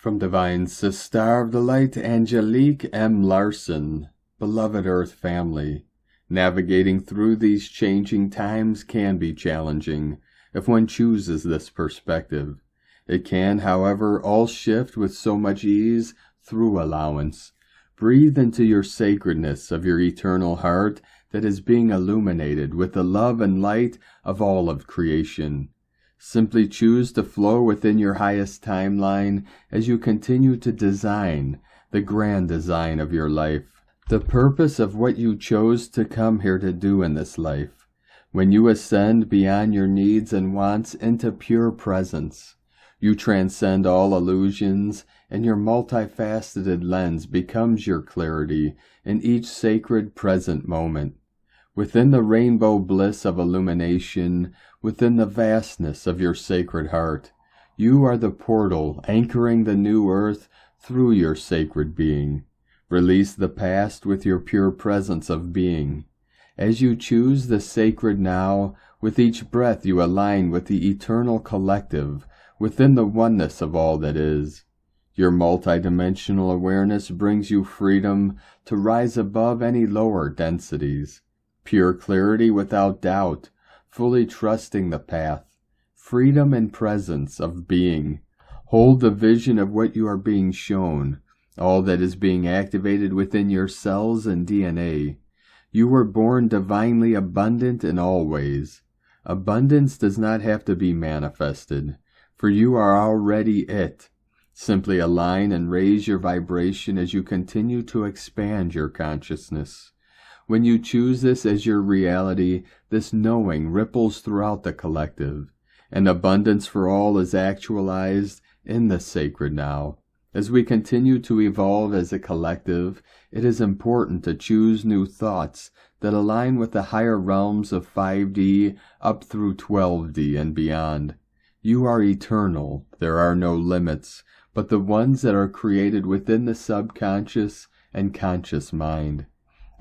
From Divine Sister of the Light, Angelique M. Larson. Beloved Earth family, navigating through these changing times can be challenging if one chooses this perspective. It can, however, all shift with so much ease through allowance. Breathe into your sacredness of your eternal heart that is being illuminated with the love and light of all of creation. Simply choose to flow within your highest timeline as you continue to design the grand design of your life, the purpose of what you chose to come here to do in this life. When you ascend beyond your needs and wants into pure presence, you transcend all illusions, and your multifaceted lens becomes your clarity in each sacred present moment. Within the rainbow bliss of illumination, within the vastness of your sacred heart, you are the portal anchoring the new earth through your sacred being. Release the past with your pure presence of being. As you choose the sacred now, with each breath you align with the eternal collective within the oneness of all that is. Your multidimensional awareness brings you freedom to rise above any lower densities. Pure clarity without doubt, fully trusting the path. Freedom and presence of being. Hold the vision of what you are being shown, all that is being activated within your cells and DNA. You were born divinely abundant in all ways. Abundance does not have to be manifested, for you are already it. Simply align and raise your vibration as you continue to expand your consciousness. When you choose this as your reality, this knowing ripples throughout the collective, and abundance for all is actualized in the sacred now. As we continue to evolve as a collective, it is important to choose new thoughts that align with the higher realms of 5D up through 12D and beyond. You are eternal. There are no limits, but the ones that are created within the subconscious and conscious mind.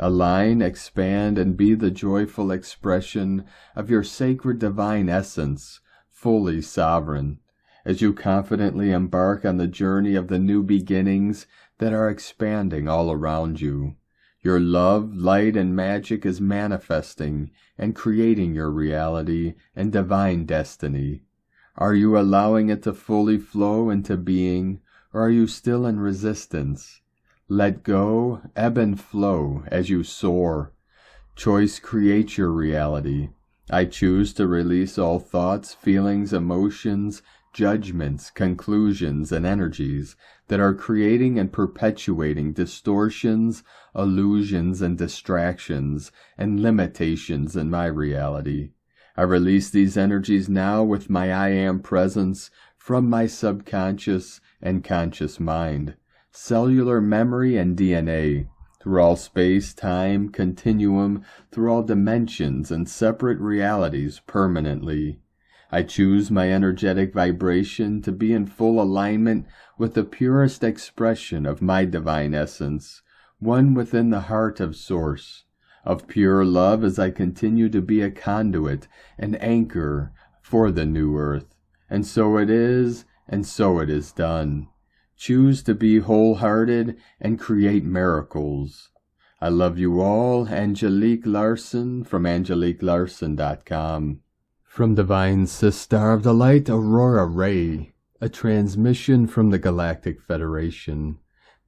Align, expand, and be the joyful expression of your sacred divine essence, fully sovereign, as you confidently embark on the journey of the new beginnings that are expanding all around you. Your love, light, and magic is manifesting and creating your reality and divine destiny. Are you allowing it to fully flow into being, or are you still in resistance? Let go, ebb and flow as you soar. Choice creates your reality. I choose to release all thoughts, feelings, emotions, judgments, conclusions, and energies that are creating and perpetuating distortions, illusions, and distractions, and limitations in my reality. I release these energies now with my I Am presence from my subconscious and conscious mind, cellular memory and DNA, through all space, time, continuum, through all dimensions and separate realities permanently. I choose my energetic vibration to be in full alignment with the purest expression of my divine essence, one within the heart of Source, of pure love as I continue to be a conduit, an anchor for the new earth. And so it is, and so it is done. Choose to be wholehearted and create miracles. I love you all. Angelique Larson from AngeliqueLarson.com. From Divine Sister of the Light, Aurora Ray, a transmission from the Galactic Federation.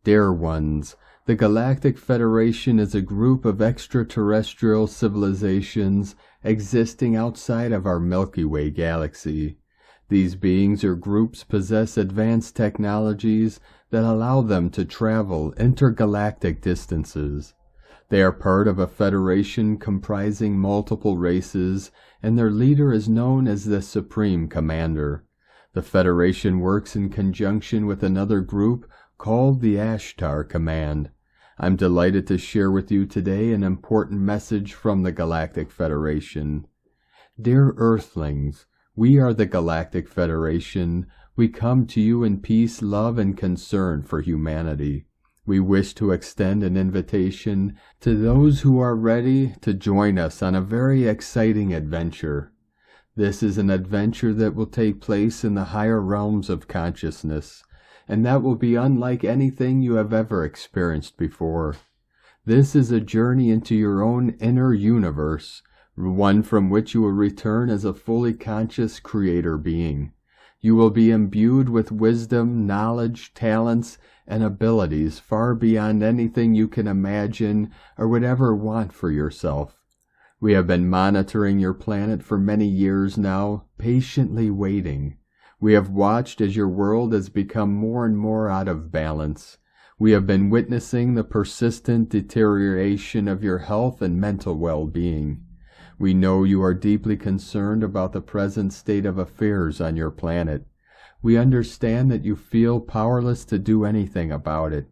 Dear ones, the Galactic Federation is a group of extraterrestrial civilizations existing outside of our Milky Way galaxy. These beings or groups possess advanced technologies that allow them to travel intergalactic distances. They are part of a federation comprising multiple races, and their leader is known as the Supreme Commander. The Federation works in conjunction with another group called the Ashtar Command. I'm delighted to share with you today an important message from the Galactic Federation. Dear Earthlings, we are the Galactic Federation. We come to you in peace, love, and concern for humanity. We wish to extend an invitation to those who are ready to join us on a very exciting adventure. This is an adventure that will take place in the higher realms of consciousness, and that will be unlike anything you have ever experienced before. This is a journey into your own inner universe, one from which you will return as a fully conscious creator being. You will be imbued with wisdom, knowledge, talents, and abilities far beyond anything you can imagine or would ever want for yourself. We have been monitoring your planet for many years now, patiently waiting. We have watched as your world has become more and more out of balance. We have been witnessing the persistent deterioration of your health and mental well-being. We know you are deeply concerned about the present state of affairs on your planet. We understand that you feel powerless to do anything about it.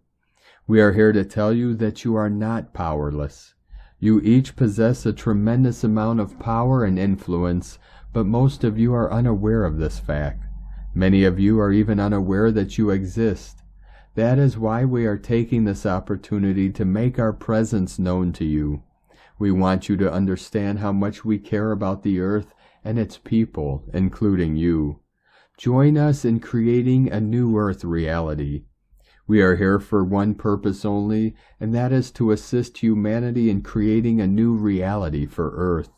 We are here to tell you that you are not powerless. You each possess a tremendous amount of power and influence, but most of you are unaware of this fact. Many of you are even unaware that you exist. That is why we are taking this opportunity to make our presence known to you. We want you to understand how much we care about the earth and its people, including you. Join us in creating a new earth reality. We are here for one purpose only, and that is to assist humanity in creating a new reality for Earth.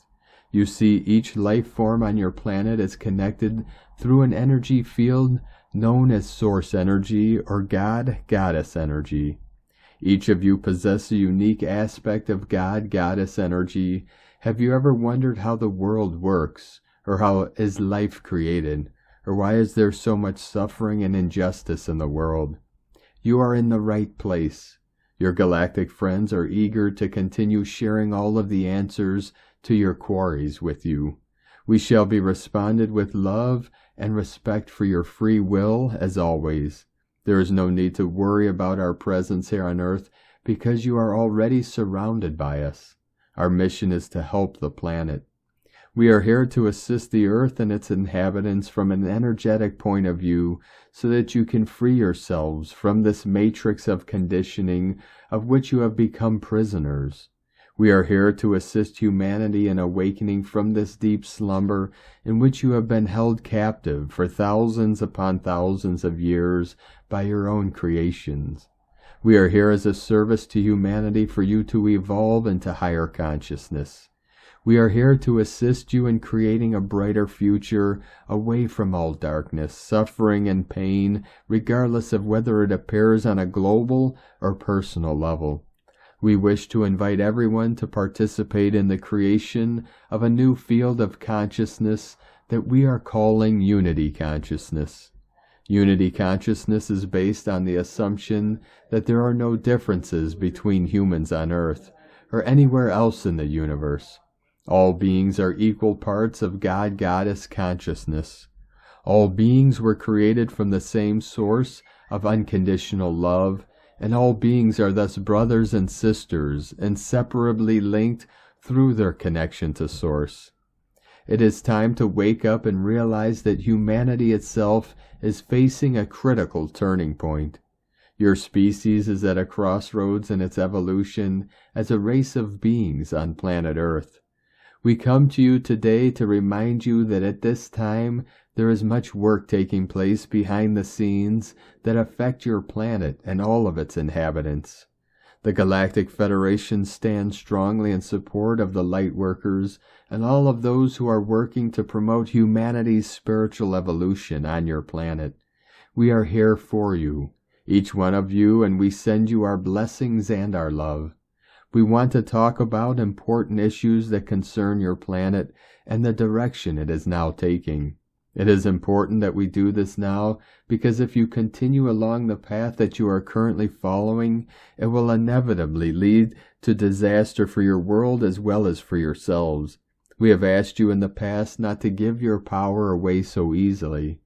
You see, each life form on your planet is connected through an energy field known as Source Energy or God-Goddess Energy. Each of you possess a unique aspect of God-Goddess Energy. Have you ever wondered how the world works, or how is life created, or why is there so much suffering and injustice in the world? You are in the right place. Your galactic friends are eager to continue sharing all of the answers to your queries with you. We shall be responded with love and respect for your free will as always. There is no need to worry about our presence here on Earth because you are already surrounded by us. Our mission is to help the planet. We are here to assist the Earth and its inhabitants from an energetic point of view so that you can free yourselves from this matrix of conditioning of which you have become prisoners. We are here to assist humanity in awakening from this deep slumber in which you have been held captive for thousands upon thousands of years by your own creations. We are here as a service to humanity for you to evolve into higher consciousness. We are here to assist you in creating a brighter future away from all darkness, suffering, and pain, regardless of whether it appears on a global or personal level. We wish to invite everyone to participate in the creation of a new field of consciousness that we are calling Unity Consciousness. Unity Consciousness is based on the assumption that there are no differences between humans on Earth or anywhere else in the universe. All beings are equal parts of God-Goddess consciousness. All beings were created from the same source of unconditional love, and all beings are thus brothers and sisters, inseparably linked through their connection to Source. It is time to wake up and realize that humanity itself is facing a critical turning point. Your species is at a crossroads in its evolution as a race of beings on planet Earth. We come to you today to remind you that at this time there is much work taking place behind the scenes that affect your planet and all of its inhabitants. The Galactic Federation stands strongly in support of the light workers and all of those who are working to promote humanity's spiritual evolution on your planet. We are here for you, each one of you, and we send you our blessings and our love. We want to talk about important issues that concern your planet and the direction it is now taking. It is important that we do this now because if you continue along the path that you are currently following, it will inevitably lead to disaster for your world as well as for yourselves. We have asked you in the past not to give your power away so easily.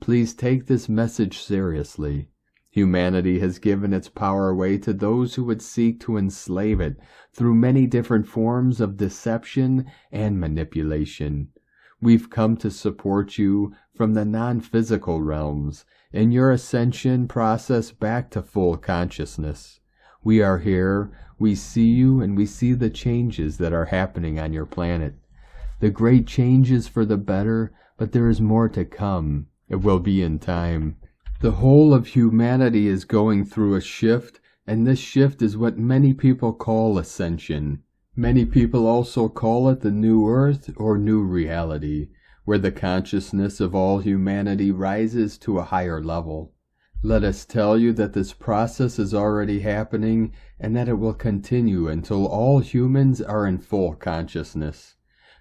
Please take this message seriously. Humanity has given its power away to those who would seek to enslave it through many different forms of deception and manipulation. We've come to support you from the non-physical realms in your ascension process back to full consciousness. We are here, we see you, and we see the changes that are happening on your planet. The great changes for the better, but there is more to come. It will be in time. The whole of humanity is going through a shift, and this shift is what many people call Ascension. Many people also call it the New Earth or New Reality, where the consciousness of all humanity rises to a higher level. Let us tell you that this process is already happening and that it will continue until all humans are in full consciousness.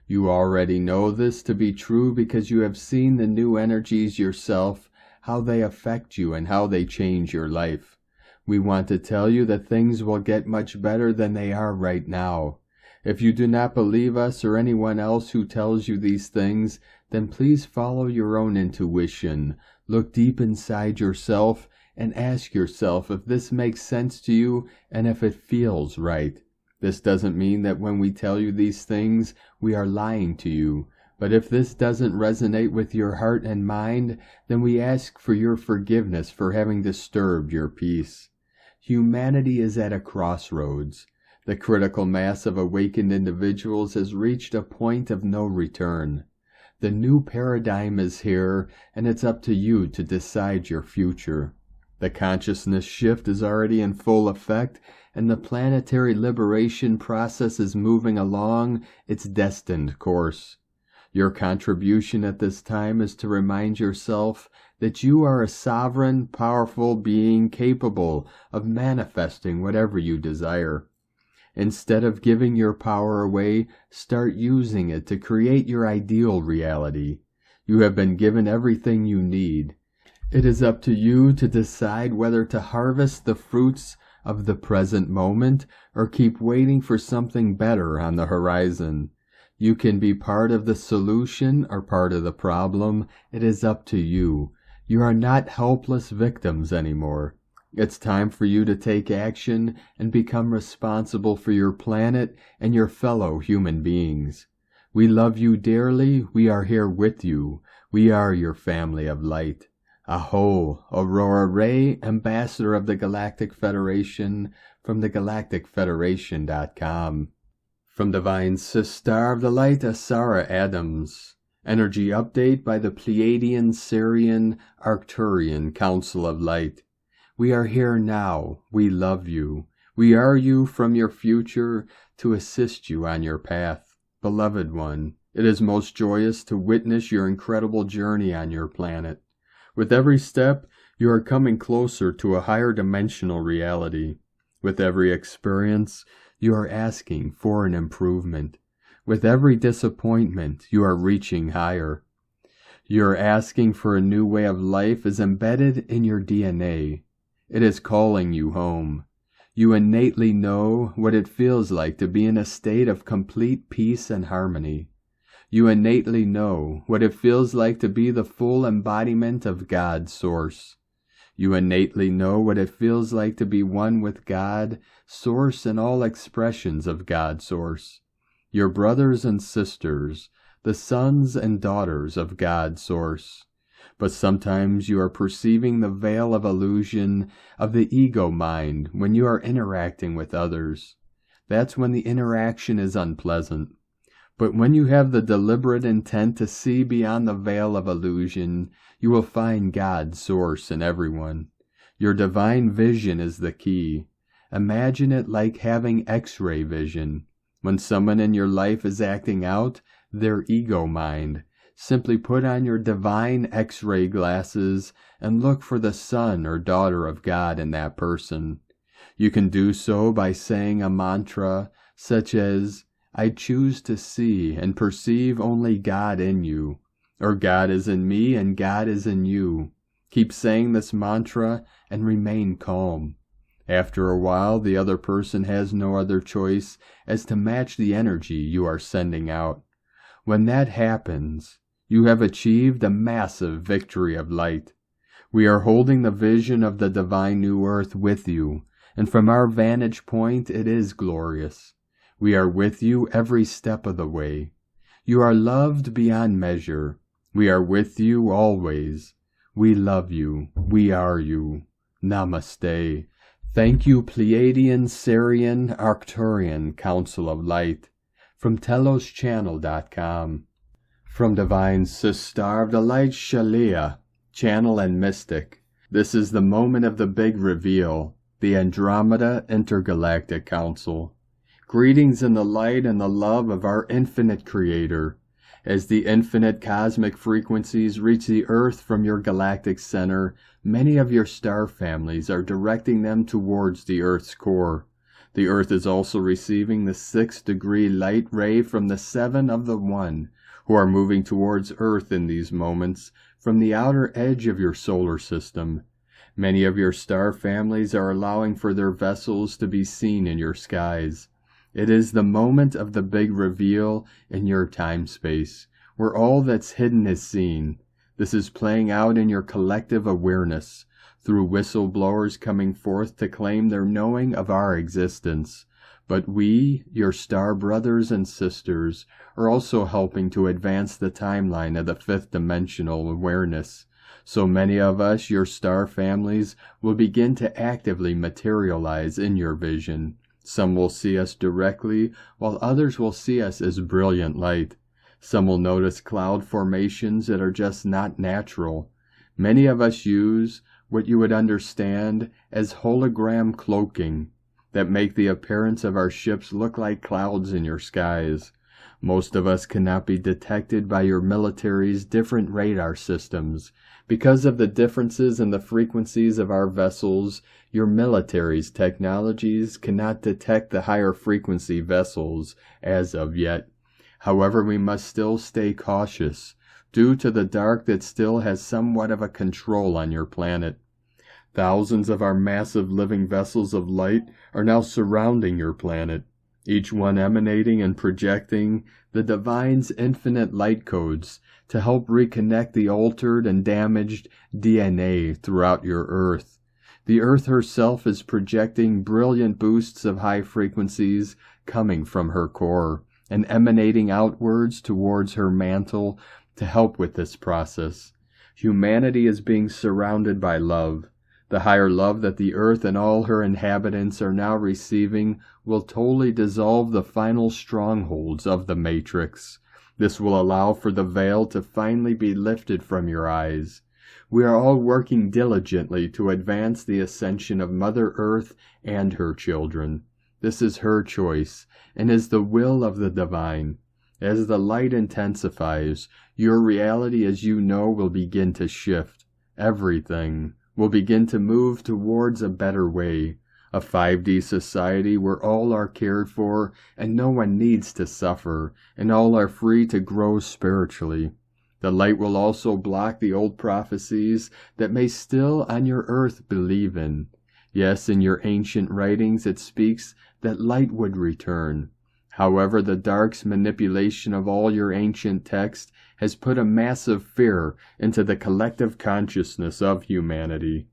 You already know this to be true because you have seen the new energies yourself, how they affect you and how they change your life. We want to tell you that things will get much better than they are right now. If you do not believe us or anyone else who tells you these things, then please follow your own intuition. Look deep inside yourself and ask yourself if this makes sense to you and if it feels right. This doesn't mean that when we tell you these things, we are lying to you. But if this doesn't resonate with your heart and mind, then we ask for your forgiveness for having disturbed your peace. Humanity is at a crossroads. The critical mass of awakened individuals has reached a point of no return. The new paradigm is here, and it's up to you to decide your future. The consciousness shift is already in full effect, and the planetary liberation process is moving along its destined course. Your contribution at this time is to remind yourself that you are a sovereign, powerful being capable of manifesting whatever you desire. Instead of giving your power away, start using it to create your ideal reality. You have been given everything you need. It is up to you to decide whether to harvest the fruits of the present moment or keep waiting for something better on the horizon. You can be part of the solution or part of the problem. It is up to you. You are not helpless victims anymore. It's time for you to take action and become responsible for your planet and your fellow human beings. We love you dearly. We are here with you. We are your family of light. Aho, Aurora Ray, Ambassador of the Galactic Federation, from thegalacticfederation.com. From Divine Sister of the Light, Asara Adams. Energy update by the Pleiadian, Syrian, Arcturian Council of Light. We are here now. We love you. We are you from your future to assist you on your path. Beloved one, it is most joyous to witness your incredible journey on your planet. With every step, you are coming closer to a higher dimensional reality. With every experience, you are asking for an improvement. With every disappointment, you are reaching higher. Your asking for a new way of life is embedded in your DNA. It is calling you home. You innately know what it feels like to be in a state of complete peace and harmony. You innately know what it feels like to be the full embodiment of God's source. You innately know what it feels like to be one with God, source and all expressions of God's source. Your brothers and sisters, the sons and daughters of God's source. But sometimes you are perceiving the veil of illusion of the ego mind when you are interacting with others. That's when the interaction is unpleasant. But when you have the deliberate intent to see beyond the veil of illusion, you will find God's source in everyone. Your divine vision is the key. Imagine it like having X-ray vision. When someone in your life is acting out their ego mind, simply put on your divine X-ray glasses and look for the son or daughter of God in that person. You can do so by saying a mantra such as, I choose to see and perceive only God in you, or God is in me and God is in you. Keep saying this mantra and remain calm. After a while, the other person has no other choice as to match the energy you are sending out. When that happens, you have achieved a massive victory of light. We are holding the vision of the divine new earth with you, and from our vantage point it is glorious. We are with you every step of the way. You are loved beyond measure. We are with you always. We love you. We are you. Namaste. Thank you, Pleiadian, Syrian, Arcturian Council of Light. From teloschannel.com. From Divine Sister of the Light, Shalia, Channel and Mystic. This is the moment of the big reveal, the Andromeda Intergalactic Council. Greetings in the light and the love of our infinite Creator. As the infinite cosmic frequencies reach the Earth from your galactic center, many of your star families are directing them towards the Earth's core. The Earth is also receiving the 6th-degree light ray from the 7 of the One, who are moving towards Earth in these moments from the outer edge of your solar system. Many of your star families are allowing for their vessels to be seen in your skies. It is the moment of the big reveal in your time-space, where all that's hidden is seen. This is playing out in your collective awareness, through whistleblowers coming forth to claim their knowing of our existence. But we, your star brothers and sisters, are also helping to advance the timeline of the 5th-dimensional awareness. So many of us, your star families, will begin to actively materialize in your vision. Some will see us directly, while others will see us as brilliant light. Some will notice cloud formations that are just not natural. Many of us use what you would understand as hologram cloaking, that make the appearance of our ships look like clouds in your skies. Most of us cannot be detected by your military's different radar systems. Because of the differences in the frequencies of our vessels, your military's technologies cannot detect the higher frequency vessels as of yet. However, we must still stay cautious, due to the dark that still has somewhat of a control on your planet. Thousands of our massive living vessels of light are now surrounding your planet, each one emanating and projecting the Divine's infinite light codes to help reconnect the altered and damaged DNA throughout your Earth. The Earth herself is projecting brilliant boosts of high frequencies coming from her core and emanating outwards towards her mantle to help with this process. Humanity is being surrounded by love. The higher love that the Earth and all her inhabitants are now receiving will totally dissolve the final strongholds of the Matrix. This will allow for the veil to finally be lifted from your eyes. We are all working diligently to advance the ascension of Mother Earth and her children. This is her choice, and is the will of the Divine. As the light intensifies, your reality as you know will begin to shift. Everything will begin to move towards a better way, a 5D society where all are cared for and no one needs to suffer, and all are free to grow spiritually. The light will also block the old prophecies that may still on your earth believe in. Yes, in your ancient writings it speaks that light would return. However, the dark's manipulation of all your ancient text has put a massive fear into the collective consciousness of humanity.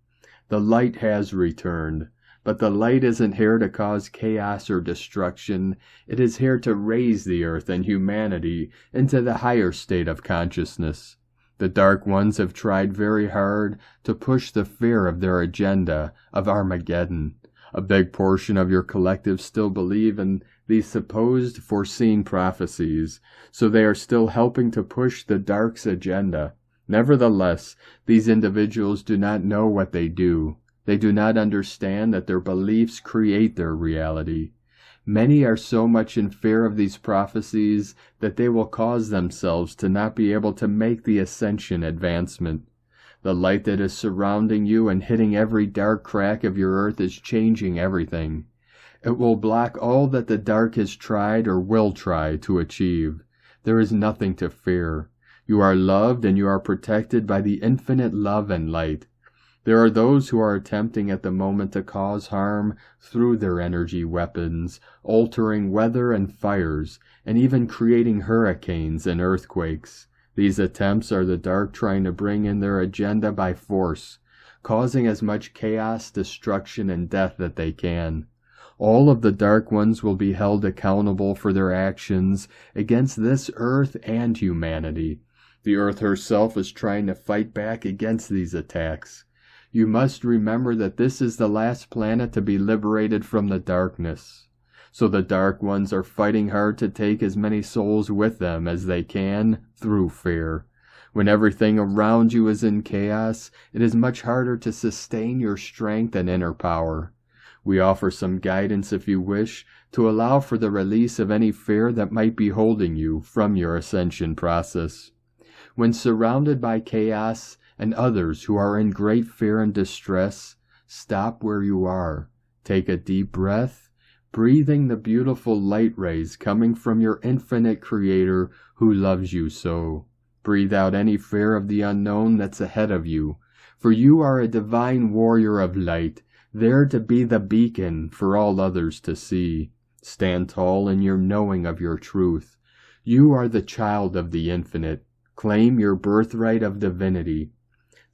The light has returned, but the light isn't here to cause chaos or destruction. It is here to raise the earth and humanity into the higher state of consciousness. The Dark Ones have tried very hard to push the fear of their agenda of Armageddon. A big portion of your collective still believe in these supposed foreseen prophecies, so they are still helping to push the Dark's agenda. Nevertheless, these individuals do not know what they do. They do not understand that their beliefs create their reality. Many are so much in fear of these prophecies that they will cause themselves to not be able to make the ascension advancement. The light that is surrounding you and hitting every dark crack of your earth is changing everything. It will block all that the dark has tried or will try to achieve. There is nothing to fear. You are loved and you are protected by the infinite love and light. There are those who are attempting at the moment to cause harm through their energy weapons, altering weather and fires, and even creating hurricanes and earthquakes. These attempts are the dark trying to bring in their agenda by force, causing as much chaos, destruction, and death that they can. All of the Dark Ones will be held accountable for their actions against this earth and humanity. The earth herself is trying to fight back against these attacks. You must remember that this is the last planet to be liberated from the darkness. So the Dark Ones are fighting hard to take as many souls with them as they can through fear. When everything around you is in chaos, it is much harder to sustain your strength and inner power. We offer some guidance, if you wish, to allow for the release of any fear that might be holding you from your ascension process. When surrounded by chaos and others who are in great fear and distress, stop where you are. Take a deep breath, breathing the beautiful light rays coming from your infinite Creator who loves you so. Breathe out any fear of the unknown that's ahead of you, for you are a divine warrior of light, there to be the beacon for all others to see. Stand tall in your knowing of your truth. You are the child of the infinite. Claim your birthright of divinity.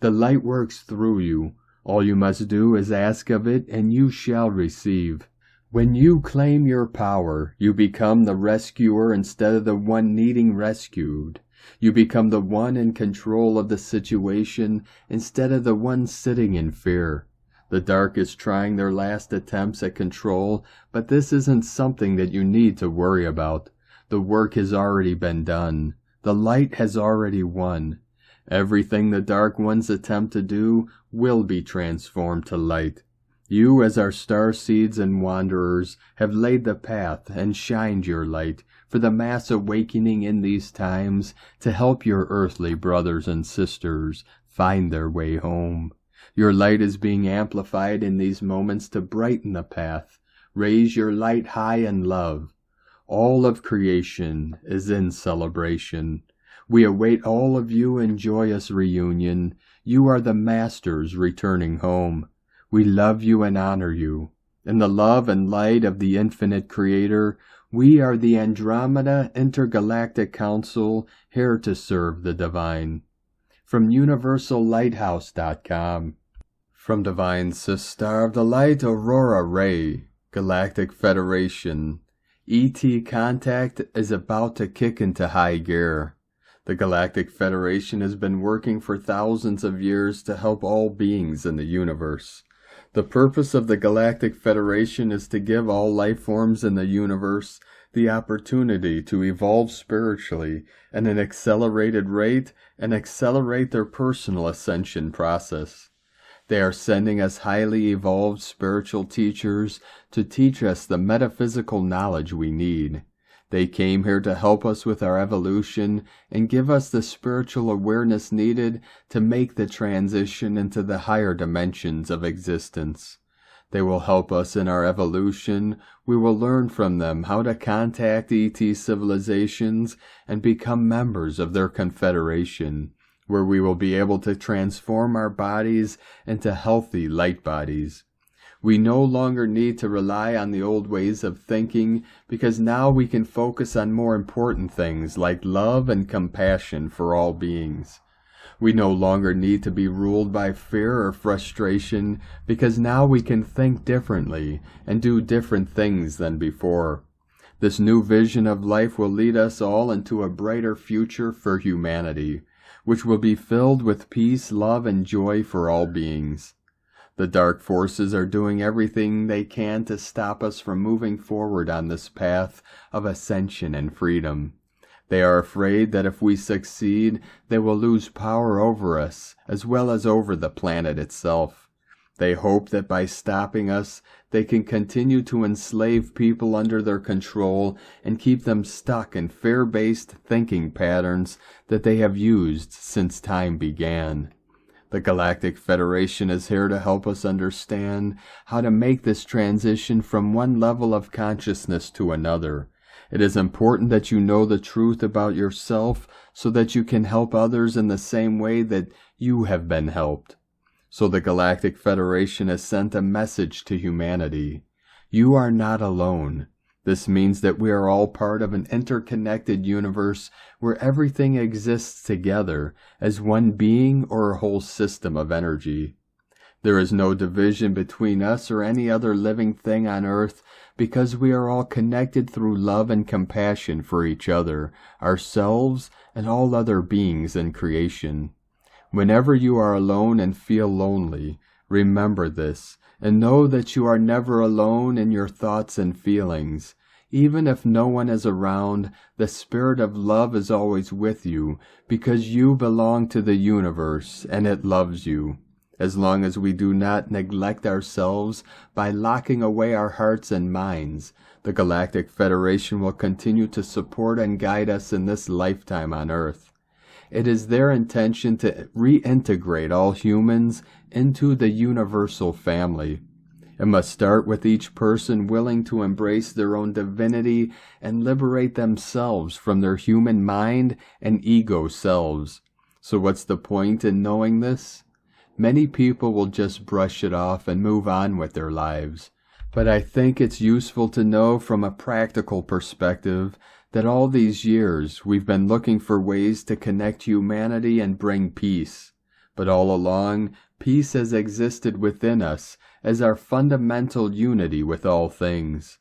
The light works through you. All you must do is ask of it, and you shall receive. When you claim your power, you become the rescuer instead of the one needing rescued. You become the one in control of the situation instead of the one sitting in fear. The dark is trying their last attempts at control, but this isn't something that you need to worry about. The work has already been done. The light has already won. Everything the dark ones attempt to do will be transformed to light. You, as our star seeds and wanderers, have laid the path and shined your light for the mass awakening in these times to help your earthly brothers and sisters find their way home. Your light is being amplified in these moments to brighten the path. Raise your light high in love. All of creation is in celebration. We await all of you in joyous reunion. You are the masters returning home. We love you and honor you. In the love and light of the infinite Creator, we are the Andromeda Intergalactic Council, here to serve the divine. From UniversalLighthouse.com. From Divine Sister of the Light, Aurora Ray, Galactic Federation. ET contact is about to kick into high gear. The Galactic Federation has been working for thousands of years to help all beings in the universe. The purpose of the Galactic Federation is to give all life forms in the universe the opportunity to evolve spiritually at an accelerated rate and accelerate their personal ascension process. They are sending us highly evolved spiritual teachers to teach us the metaphysical knowledge we need. They came here to help us with our evolution and give us the spiritual awareness needed to make the transition into the higher dimensions of existence. They will help us in our evolution. We will learn from them how to contact ET civilizations and become members of their confederation, where we will be able to transform our bodies into healthy light bodies. We no longer need to rely on the old ways of thinking, because now we can focus on more important things like love and compassion for all beings. We no longer need to be ruled by fear or frustration, because now we can think differently and do different things than before. This new vision of life will lead us all into a brighter future for humanity, which will be filled with peace, love, and joy for all beings. The dark forces are doing everything they can to stop us from moving forward on this path of ascension and freedom. They are afraid that if we succeed, they will lose power over us, as well as over the planet itself. They hope that by stopping us, they can continue to enslave people under their control and keep them stuck in fear-based thinking patterns that they have used since time began. The Galactic Federation is here to help us understand how to make this transition from one level of consciousness to another. It is important that you know the truth about yourself so that you can help others in the same way that you have been helped. So the Galactic Federation has sent a message to humanity. You are not alone. This means that we are all part of an interconnected universe where everything exists together as one being or a whole system of energy. There is no division between us or any other living thing on earth because we are all connected through love and compassion for each other, ourselves, and all other beings in creation. Whenever you are alone and feel lonely, remember this and know that you are never alone in your thoughts and feelings. Even if no one is around, the spirit of love is always with you, because you belong to the universe and it loves you. As long as we do not neglect ourselves by locking away our hearts and minds, the Galactic Federation will continue to support and guide us in this lifetime on Earth. It is their intention to reintegrate all humans into the universal family. It must start with each person willing to embrace their own divinity and liberate themselves from their human mind and ego selves. So what's the point in knowing this? Many people will just brush it off and move on with their lives. But I think it's useful to know from a practical perspective that all these years we've been looking for ways to connect humanity and bring peace. But all along, peace has existed within us as our fundamental unity with all things.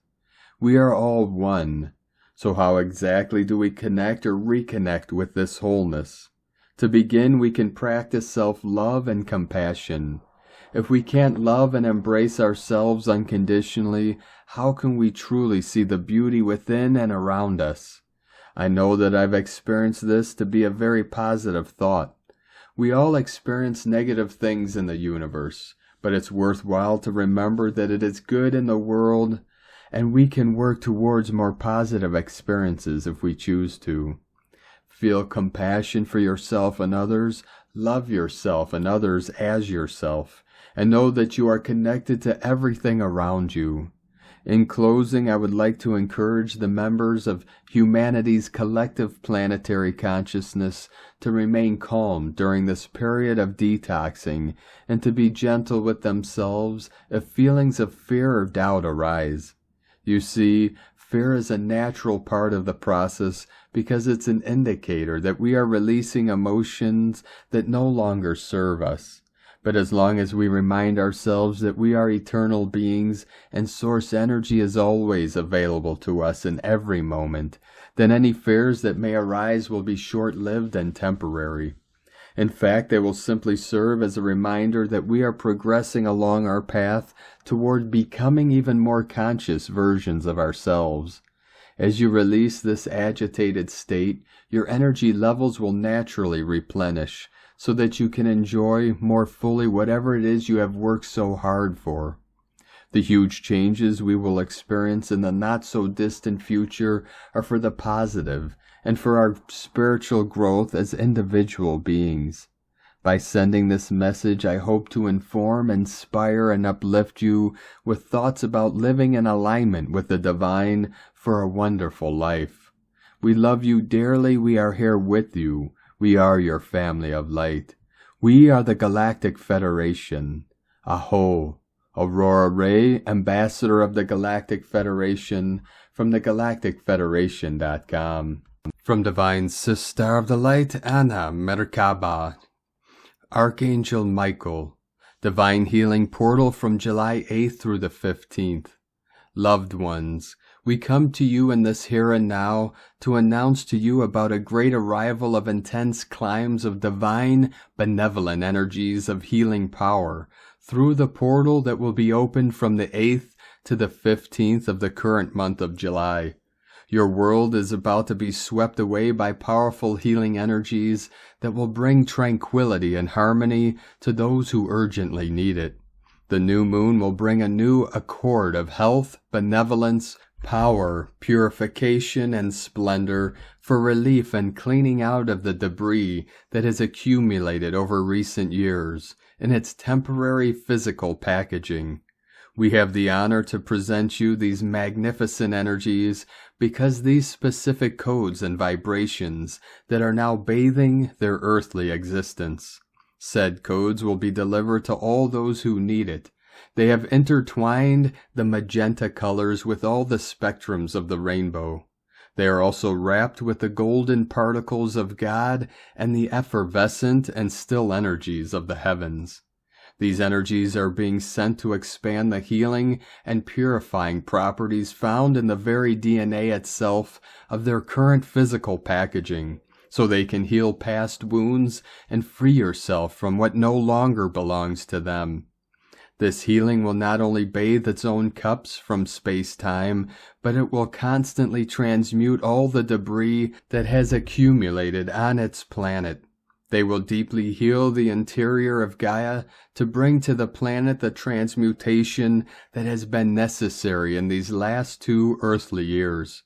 We are all one. So how exactly do we connect or reconnect with this wholeness? To begin, we can practice self-love and compassion. If we can't love and embrace ourselves unconditionally, how can we truly see the beauty within and around us? I know that I've experienced this to be a very positive thought. We all experience negative things in the universe, but it's worthwhile to remember that it is good in the world, and we can work towards more positive experiences if we choose to. Feel compassion for yourself and others, love yourself and others as yourself, and know that you are connected to everything around you. In closing, I would like to encourage the members of humanity's collective planetary consciousness to remain calm during this period of detoxing and to be gentle with themselves if feelings of fear or doubt arise. You see, fear is a natural part of the process because it's an indicator that we are releasing emotions that no longer serve us. But as long as we remind ourselves that we are eternal beings and source energy is always available to us in every moment, then any fears that may arise will be short-lived and temporary. In fact, they will simply serve as a reminder that we are progressing along our path toward becoming even more conscious versions of ourselves. As you release this agitated state, your energy levels will naturally replenish, so that you can enjoy more fully whatever it is you have worked so hard for. The huge changes we will experience in the not-so-distant future are for the positive and for our spiritual growth as individual beings. By sending this message, I hope to inform, inspire, and uplift you with thoughts about living in alignment with the divine for a wonderful life. We love you dearly. We are here with you. We are your family of light. We are the Galactic Federation. Aho, Aurora Ray, Ambassador of the Galactic Federation, from thegalacticfederation.com. From Divine Sister of the Light, Anna Merkaba. Archangel Michael, Divine Healing Portal from July 8th through the 15th. Loved ones, we come to you in this here and now to announce to you about a great arrival of intense climbs of divine, benevolent energies of healing power through the portal that will be opened from the 8th to the 15th of the current month of July. Your world is about to be swept away by powerful healing energies that will bring tranquility and harmony to those who urgently need it. The new moon will bring a new accord of health, benevolence, power, purification, and splendor for relief and cleaning out of the debris that has accumulated over recent years in its temporary physical packaging. We have the honor to present you these magnificent energies because these specific codes and vibrations that are now bathing their earthly existence. Said codes will be delivered to all those who need it. They have intertwined the magenta colors with all the spectrums of the rainbow. They are also wrapped with the golden particles of God and the effervescent and still energies of the heavens. These energies are being sent to expand the healing and purifying properties found in the very DNA itself of their current physical packaging, so they can heal past wounds and free yourself from what no longer belongs to them. This healing will not only bathe its own cups from space-time, but it will constantly transmute all the debris that has accumulated on its planet. They will deeply heal the interior of Gaia to bring to the planet the transmutation that has been necessary in these last 2 earthly years.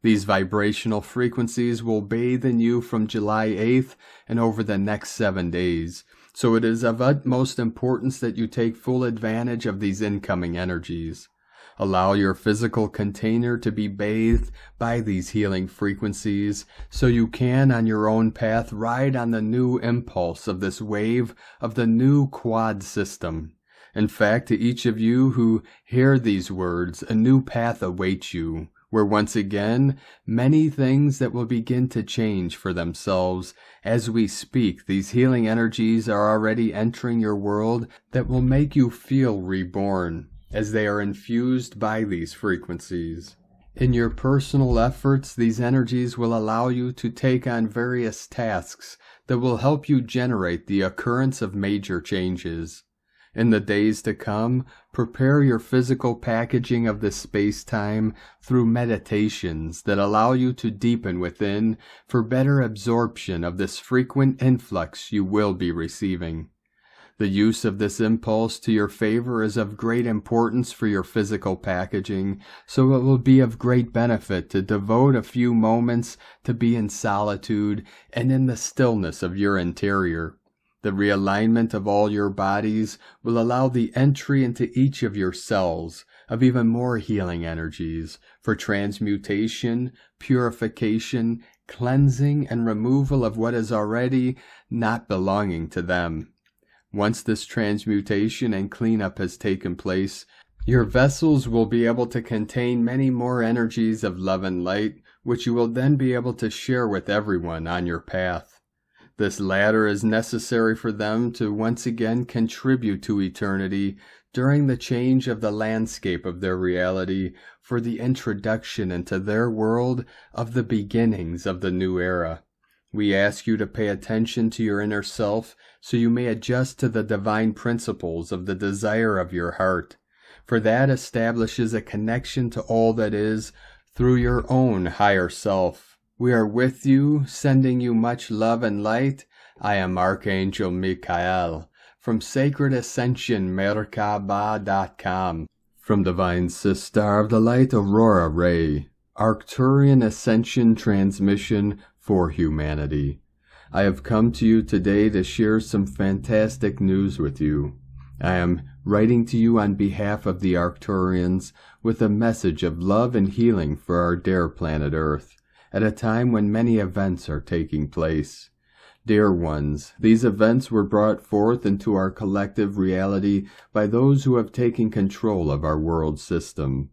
These vibrational frequencies will bathe in you from July 8th and over the next 7 days. So it is of utmost importance that you take full advantage of these incoming energies. Allow your physical container to be bathed by these healing frequencies so you can, on your own path, ride on the new impulse of this wave of the new quad system. In fact, to each of you who hear these words, a new path awaits you, where once again, many things that will begin to change for themselves. As we speak, these healing energies are already entering your world that will make you feel reborn, as they are infused by these frequencies. In your personal efforts, these energies will allow you to take on various tasks that will help you generate the occurrence of major changes. In the days to come, prepare your physical packaging of the space-time through meditations that allow you to deepen within for better absorption of this frequent influx you will be receiving. The use of this impulse to your favor is of great importance for your physical packaging, so it will be of great benefit to devote a few moments to be in solitude and in the stillness of your interior. The realignment of all your bodies will allow the entry into each of your cells of even more healing energies for transmutation, purification, cleansing, and removal of what is already not belonging to them. Once this transmutation and cleanup has taken place, your vessels will be able to contain many more energies of love and light, which you will then be able to share with everyone on your path. This latter is necessary for them to once again contribute to eternity during the change of the landscape of their reality for the introduction into their world of the beginnings of the new era. We ask you to pay attention to your inner self so you may adjust to the divine principles of the desire of your heart, for that establishes a connection to all that is through your own higher self. We are with you, sending you much love and light. I am Archangel Michael from Sacred Ascension Merkaba.com. From Divine Sister of the Light Aurora Ray, Arcturian Ascension Transmission for Humanity. I have come to you today to share some fantastic news with you. I am writing to you on behalf of the Arcturians with a message of love and healing for our dear planet Earth, at a time when many events are taking place. Dear ones, these events were brought forth into our collective reality by those who have taken control of our world system.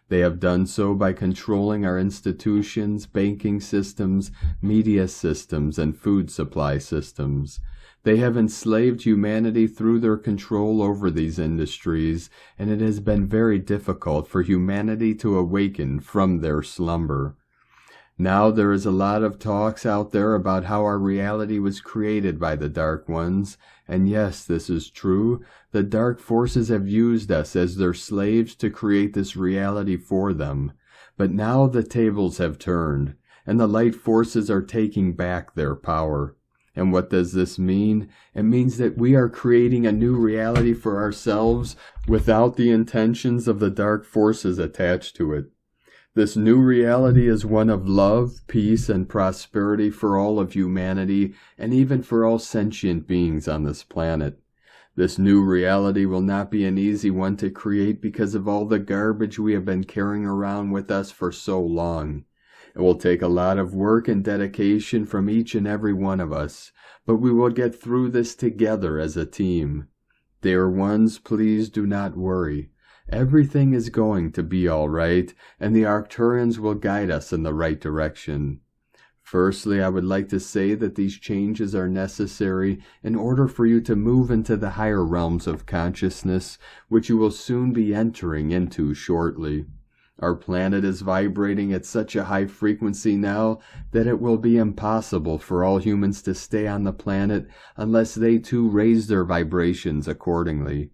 They have done so by controlling our institutions, banking systems, media systems, and food supply systems. They have enslaved humanity through their control over these industries, and it has been very difficult for humanity to awaken from their slumber. Now there is a lot of talks out there about how our reality was created by the Dark Ones, and yes, this is true. The Dark Forces have used us as their slaves to create this reality for them. But now the tables have turned, and the Light Forces are taking back their power. And what does this mean? It means that we are creating a new reality for ourselves without the intentions of the Dark Forces attached to it. This new reality is one of love, peace, and prosperity for all of humanity, and even for all sentient beings on this planet. This new reality will not be an easy one to create because of all the garbage we have been carrying around with us for so long. It will take a lot of work and dedication from each and every one of us, but we will get through this together as a team. Dear ones, please do not worry. Everything is going to be all right, and the Arcturians will guide us in the right direction. Firstly, I would like to say that these changes are necessary in order for you to move into the higher realms of consciousness, which you will soon be entering into shortly. Our planet is vibrating at such a high frequency now that it will be impossible for all humans to stay on the planet unless they too raise their vibrations accordingly.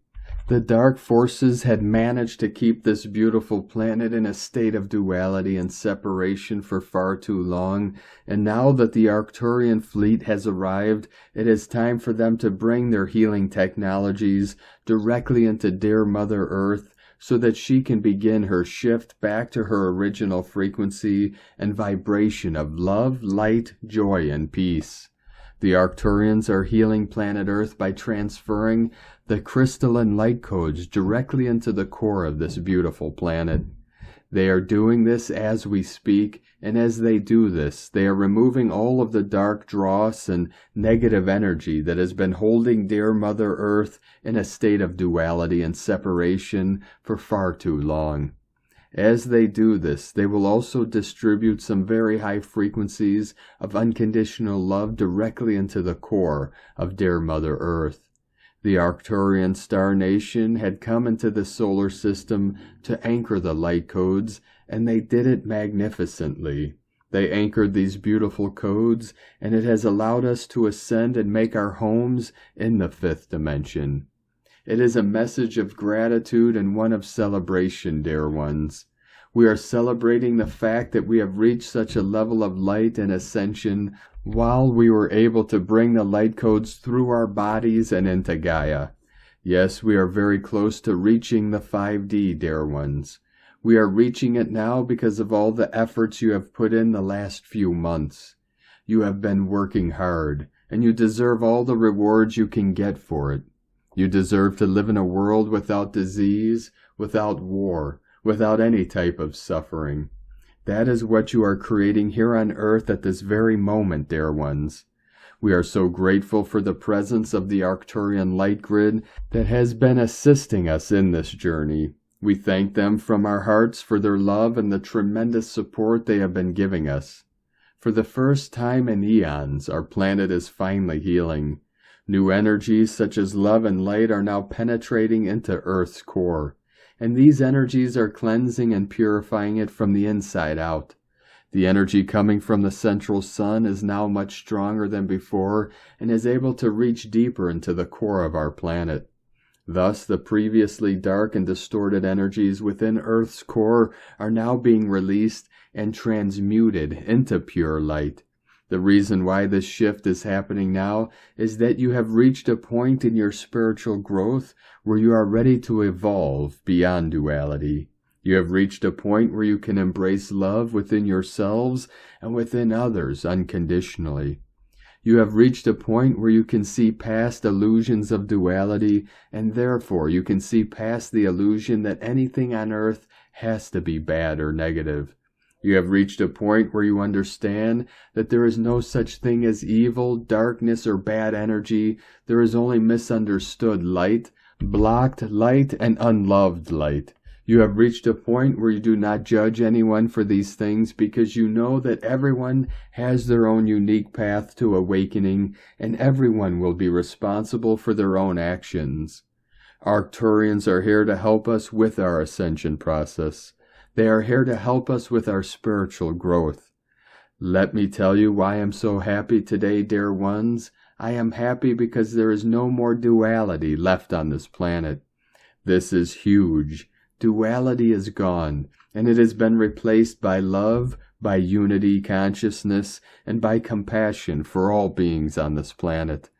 The dark forces had managed to keep this beautiful planet in a state of duality and separation for far too long, and now that the Arcturian fleet has arrived, it is time for them to bring their healing technologies directly into dear Mother Earth so that she can begin her shift back to her original frequency and vibration of love, light, joy, and peace. The Arcturians are healing planet Earth by transferring the crystalline light codes directly into the core of this beautiful planet. They are doing this as we speak, and as they do this, they are removing all of the dark dross and negative energy that has been holding dear Mother Earth in a state of duality and separation for far too long. As they do this, they will also distribute some very high frequencies of unconditional love directly into the core of dear Mother Earth. The Arcturian star nation had come into the solar system to anchor the light codes, and they did it magnificently. They anchored these beautiful codes, and it has allowed us to ascend and make our homes in the fifth dimension. It is a message of gratitude and one of celebration, dear ones. We are celebrating the fact that we have reached such a level of light and ascension while we were able to bring the light codes through our bodies and into Gaia. Yes, we are very close to reaching the 5D, dear ones. We are reaching it now because of all the efforts you have put in the last few months. You have been working hard, and you deserve all the rewards you can get for it. You deserve to live in a world without disease, without war, without any type of suffering. That is what you are creating here on Earth at this very moment, dear ones. We are so grateful for the presence of the Arcturian light grid that has been assisting us in this journey. We thank them from our hearts for their love and the tremendous support they have been giving us. For the first time in eons, our planet is finally healing. New energies such as love and light are now penetrating into Earth's core, and these energies are cleansing and purifying it from the inside out. The energy coming from the central sun is now much stronger than before and is able to reach deeper into the core of our planet. Thus, the previously dark and distorted energies within Earth's core are now being released and transmuted into pure light. The reason why this shift is happening now is that you have reached a point in your spiritual growth where you are ready to evolve beyond duality. You have reached a point where you can embrace love within yourselves and within others unconditionally. You have reached a point where you can see past illusions of duality, and therefore you can see past the illusion that anything on earth has to be bad or negative. You have reached a point where you understand that there is no such thing as evil, darkness, or bad energy. There is only misunderstood light, blocked light, and unloved light. You have reached a point where you do not judge anyone for these things because you know that everyone has their own unique path to awakening, and everyone will be responsible for their own actions. Arcturians are here to help us with our ascension process. They are here to help us with our spiritual growth. Let me tell you why I am so happy today, dear ones. I am happy because there is no more duality left on this planet. This is huge. Duality is gone, and it has been replaced by love, by unity consciousness, and by compassion for all beings on this planet.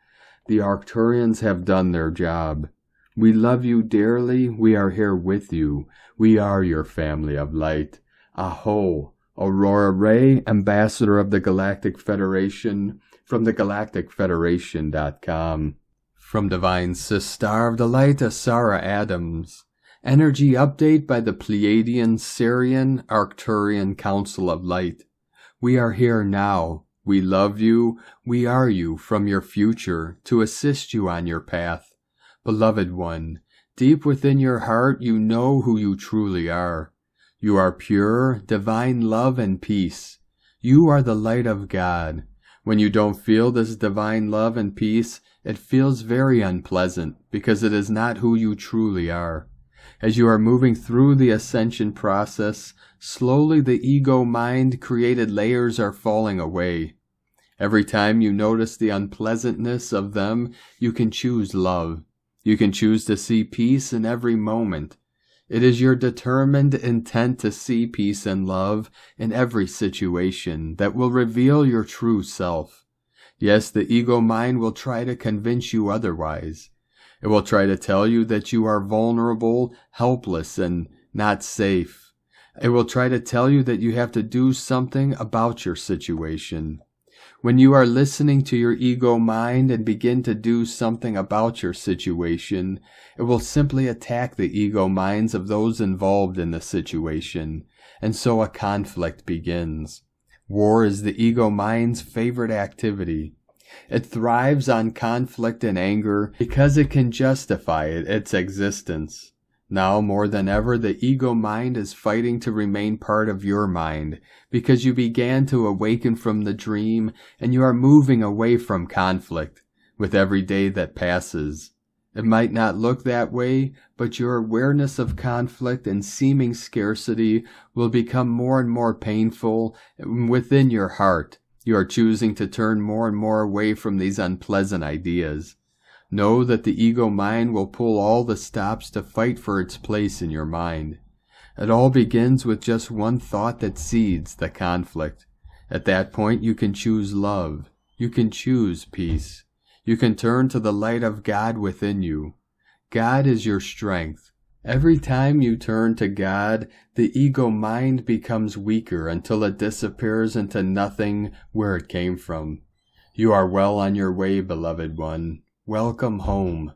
The Arcturians have done their job. We love you dearly. We are here with you. We are your family of light. Aho, Aurora Ray, Ambassador of the Galactic Federation, from thegalacticfederation.com. From Divine Sister of the Light, Asara Adams. Energy update by the Pleiadian Syrian Arcturian Council of Light. We are here now. We love you. We are you from your future to assist you on your path. Beloved one, deep within your heart you know who you truly are. You are pure, divine love and peace. You are the light of God. When you don't feel this divine love and peace, it feels very unpleasant because it is not who you truly are. As you are moving through the ascension process, slowly the ego mind created layers are falling away. Every time you notice the unpleasantness of them, you can choose love. You can choose to see peace in every moment. It is your determined intent to see peace and love in every situation that will reveal your true self. Yes, the ego mind will try to convince you otherwise. It will try to tell you that you are vulnerable, helpless, and not safe. It will try to tell you that you have to do something about your situation. When you are listening to your ego mind and begin to do something about your situation, it will simply attack the ego minds of those involved in the situation, and so a conflict begins. War is the ego mind's favorite activity. It thrives on conflict and anger because it can justify its existence. Now more than ever, the ego mind is fighting to remain part of your mind because you began to awaken from the dream and you are moving away from conflict with every day that passes. It might not look that way, but your awareness of conflict and seeming scarcity will become more and more painful within your heart. You are choosing to turn more and more away from these unpleasant ideas. Know that the ego mind will pull all the stops to fight for its place in your mind. It all begins with just one thought that seeds the conflict. At that point, you can choose love. You can choose peace. You can turn to the light of God within you. God is your strength. Every time you turn to God, the ego mind becomes weaker until it disappears into nothing where it came from. You are well on your way, beloved one. Welcome home.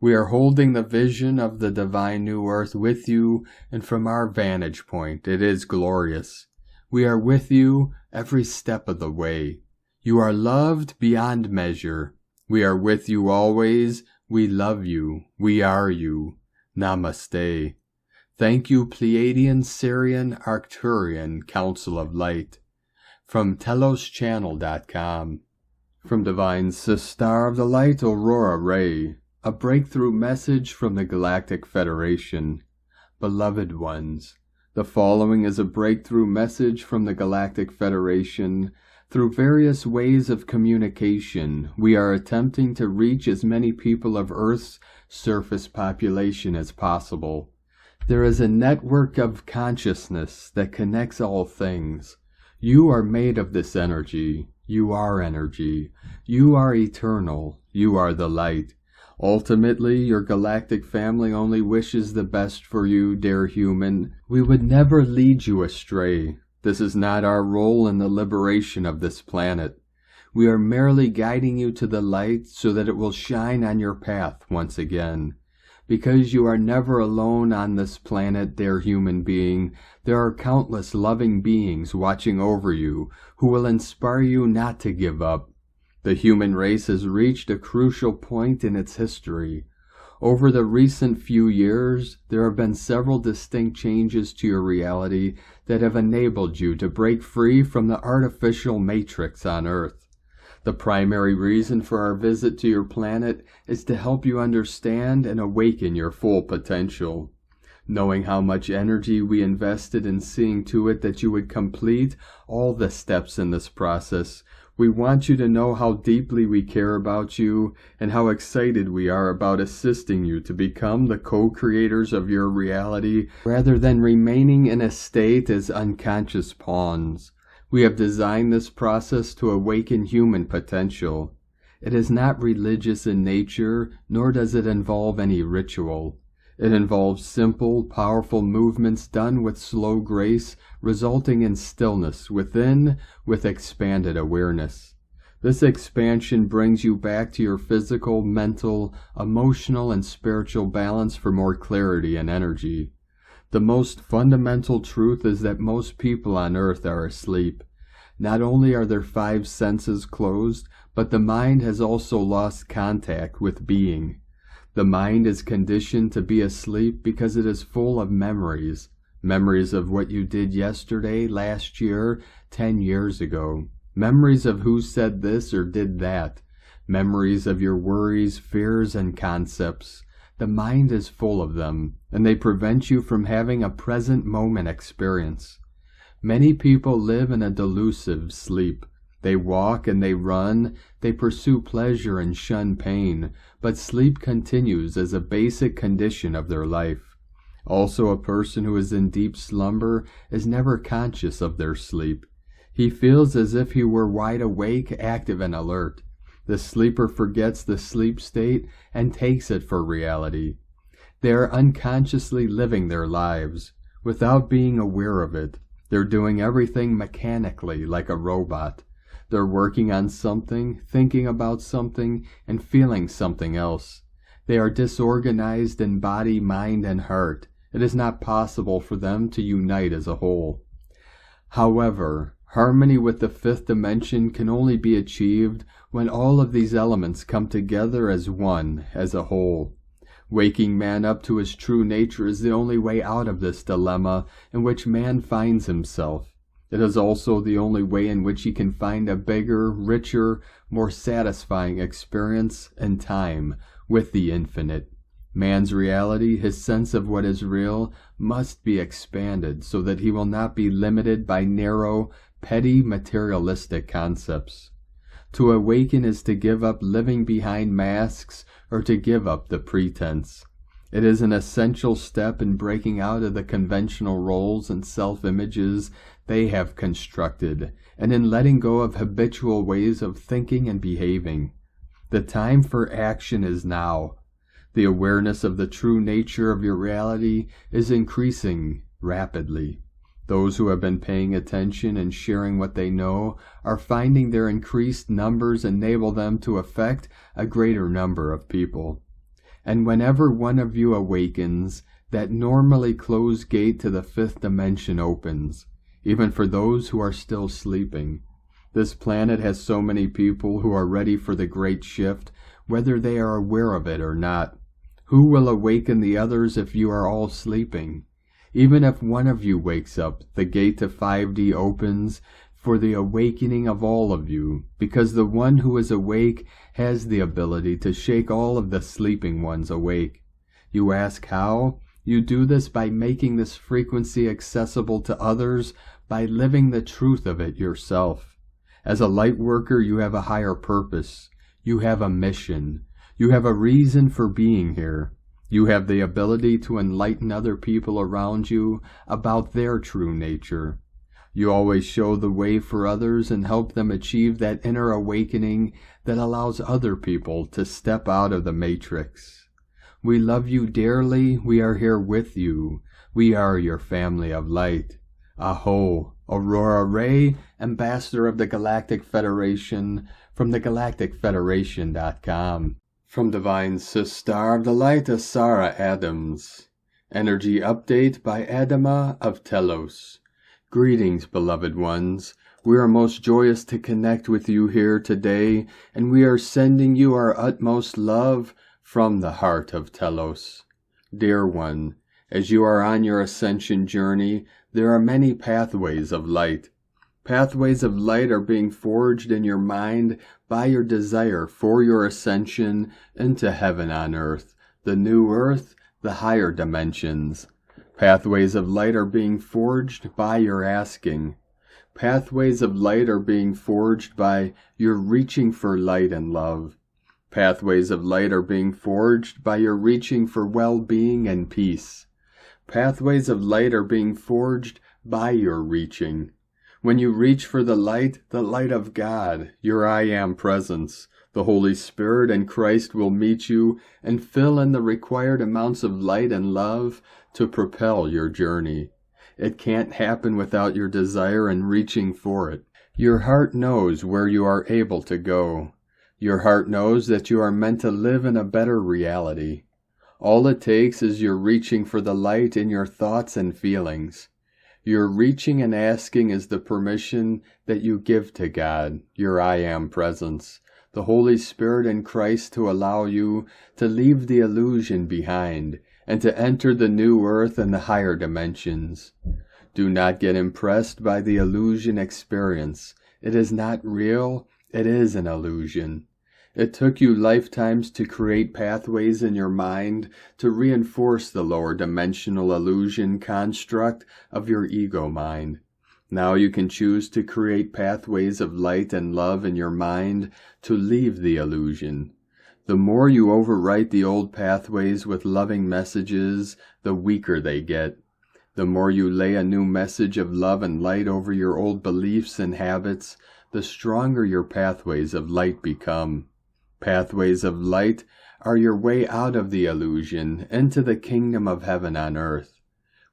We are holding the vision of the divine new earth with you, and from our vantage point, it is glorious. We are with you every step of the way. You are loved beyond measure. We are with you always. We love you. We are you. Namaste. Thank you, Pleiadian, Syrian, Arcturian, Council of Light. From teloschannel.com. From Divine Sister of the Light, Aurora Ray, a breakthrough message from the Galactic Federation. Beloved ones, the following is a breakthrough message from the Galactic Federation. Through various ways of communication, we are attempting to reach as many people of Earth's surface population as possible. There is a network of consciousness that connects all things. You are made of this energy. You are energy. You are eternal. You are the light. Ultimately, your galactic family only wishes the best for you, dear human. We would never lead you astray. This is not our role in the liberation of this planet. We are merely guiding you to the light so that it will shine on your path once again. Because you are never alone on this planet, dear human being, there are countless loving beings watching over you who will inspire you not to give up. The human race has reached a crucial point in its history. Over the recent few years, there have been several distinct changes to your reality that have enabled you to break free from the artificial matrix on Earth. The primary reason for our visit to your planet is to help you understand and awaken your full potential. Knowing how much energy we invested in seeing to it that you would complete all the steps in this process, we want you to know how deeply we care about you and how excited we are about assisting you to become the co-creators of your reality rather than remaining in a state as unconscious pawns. We have designed this process to awaken human potential. It is not religious in nature, nor does it involve any ritual. It involves simple, powerful movements done with slow grace, resulting in stillness within with expanded awareness. This expansion brings you back to your physical, mental, emotional, and spiritual balance for more clarity and energy. The most fundamental truth is that most people on Earth are asleep. Not only are their 5 senses closed, but the mind has also lost contact with being. The mind is conditioned to be asleep because it is full of memories. Memories of what you did yesterday, last year, 10 years ago. Memories of who said this or did that. Memories of your worries, fears, and concepts. The mind is full of them, and they prevent you from having a present moment experience. Many people live in a delusive sleep. They walk and they run, they pursue pleasure and shun pain, but sleep continues as a basic condition of their life. Also, a person who is in deep slumber is never conscious of their sleep. He feels as if he were wide awake, active, and alert. The sleeper forgets the sleep state and takes it for reality. They are unconsciously living their lives, without being aware of it. They're doing everything mechanically, like a robot. They're working on something, thinking about something, and feeling something else. They are disorganized in body, mind, and heart. It is not possible for them to unite as a whole. However, harmony with the fifth dimension can only be achieved when all of these elements come together as one, as a whole. Waking man up to his true nature is the only way out of this dilemma in which man finds himself. It is also the only way in which he can find a bigger, richer, more satisfying experience and time with the infinite. Man's reality, his sense of what is real, must be expanded so that he will not be limited by narrow, petty, materialistic concepts. To awaken is to give up living behind masks or to give up the pretense. It is an essential step in breaking out of the conventional roles and self-images they have constructed, and in letting go of habitual ways of thinking and behaving. The time for action is now. The awareness of the true nature of your reality is increasing rapidly. Those who have been paying attention and sharing what they know are finding their increased numbers enable them to affect a greater number of people. And whenever one of you awakens, that normally closed gate to the fifth dimension opens, even for those who are still sleeping. This planet has so many people who are ready for the great shift, whether they are aware of it or not. Who will awaken the others if you are all sleeping? Even if one of you wakes up, the gate to 5D opens for the awakening of all of you, because the one who is awake has the ability to shake all of the sleeping ones awake. You ask how? You do this by making this frequency accessible to others, by living the truth of it yourself. As a light worker, you have a higher purpose. You have a mission. You have a reason for being here. You have the ability to enlighten other people around you about their true nature. You always show the way for others and help them achieve that inner awakening that allows other people to step out of the matrix. We love you dearly. We are here with you. We are your family of light. Aho, Aurora Ray, Ambassador of the Galactic Federation, from thegalacticfederation.com. From Divine Sister of the Light, Asara Adams. Energy Update by Adama of Telos. Greetings, beloved ones. We are most joyous to connect with you here today, and we are sending you our utmost love from the heart of Telos. Dear one, as you are on your ascension journey, there are many pathways of light. Pathways of light are being forged in your mind by your desire for your ascension into heaven on earth, the new earth, the higher dimensions. Pathways of light are being forged by your asking. Pathways of light are being forged by your reaching for light and love. Pathways of light are being forged by your reaching for well-being and peace. Pathways of light are being forged by your reaching. When you reach for the light of God, your I Am presence, the Holy Spirit and Christ will meet you and fill in the required amounts of light and love to propel your journey. It can't happen without your desire and reaching for it. Your heart knows where you are able to go. Your heart knows that you are meant to live in a better reality. All it takes is your reaching for the light in your thoughts and feelings. Your reaching and asking is the permission that you give to God, your I Am presence, the Holy Spirit and Christ, to allow you to leave the illusion behind and to enter the new earth and the higher dimensions. Do not get impressed by the illusion experience. It is not real. It is an illusion. It took you lifetimes to create pathways in your mind to reinforce the lower dimensional illusion construct of your ego mind. Now you can choose to create pathways of light and love in your mind to leave the illusion. The more you overwrite the old pathways with loving messages, the weaker they get. The more you lay a new message of love and light over your old beliefs and habits, the stronger your pathways of light become. Pathways of light are your way out of the illusion into the kingdom of heaven on earth.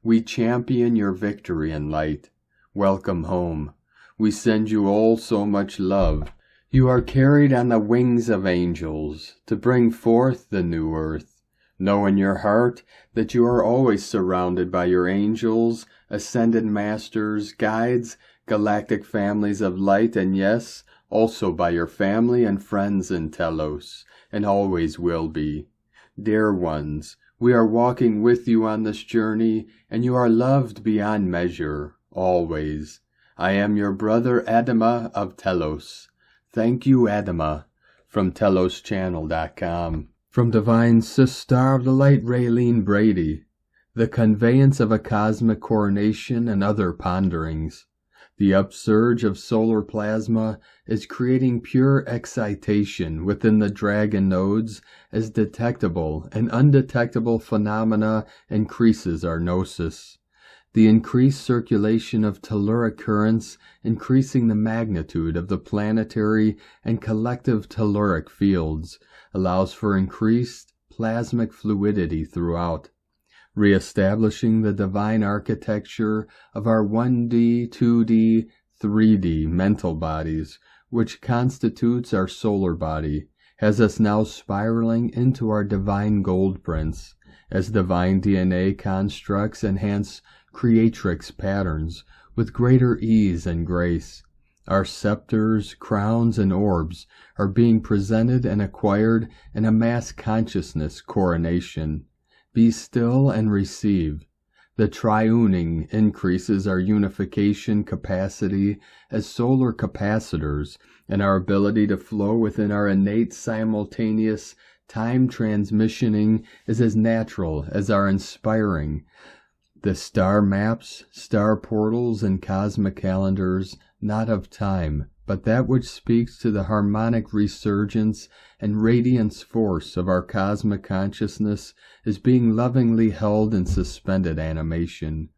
We champion your victory in light. Welcome home. We send you all so much love. You are carried on the wings of angels to bring forth the new earth. Know in your heart that you are always surrounded by your angels, ascended masters, guides, galactic families of light, and yes, also by your family and friends in Telos, and always will be. Dear ones, we are walking with you on this journey, and you are loved beyond measure, always. I am your brother Adama of Telos. Thank you, Adama, from TelosChannel.com. From Divine Sister of the Light Raylene Brady, The Conveyance of a Cosmic Coronation and Other Ponderings. The upsurge of solar plasma is creating pure excitation within the dragon nodes as detectable and undetectable phenomena increases our gnosis. The increased circulation of telluric currents increasing the magnitude of the planetary and collective telluric fields allows for increased plasmic fluidity throughout, reestablishing the divine architecture of our 1D, 2D, 3D mental bodies, which constitutes our solar body, has us now spiraling into our divine gold prints, as divine DNA constructs enhance creatrix patterns with greater ease and grace. Our scepters, crowns, and orbs are being presented and acquired in a mass consciousness coronation. Be still and receive. The triuning increases our unification capacity as solar capacitors, and our ability to flow within our innate simultaneous time transmissioning is as natural as our inspiring. The star maps, star portals, and cosmic calendars, not of time, but that which speaks to the harmonic resurgence and radiance force of our cosmic consciousness, is being lovingly held in suspended animation.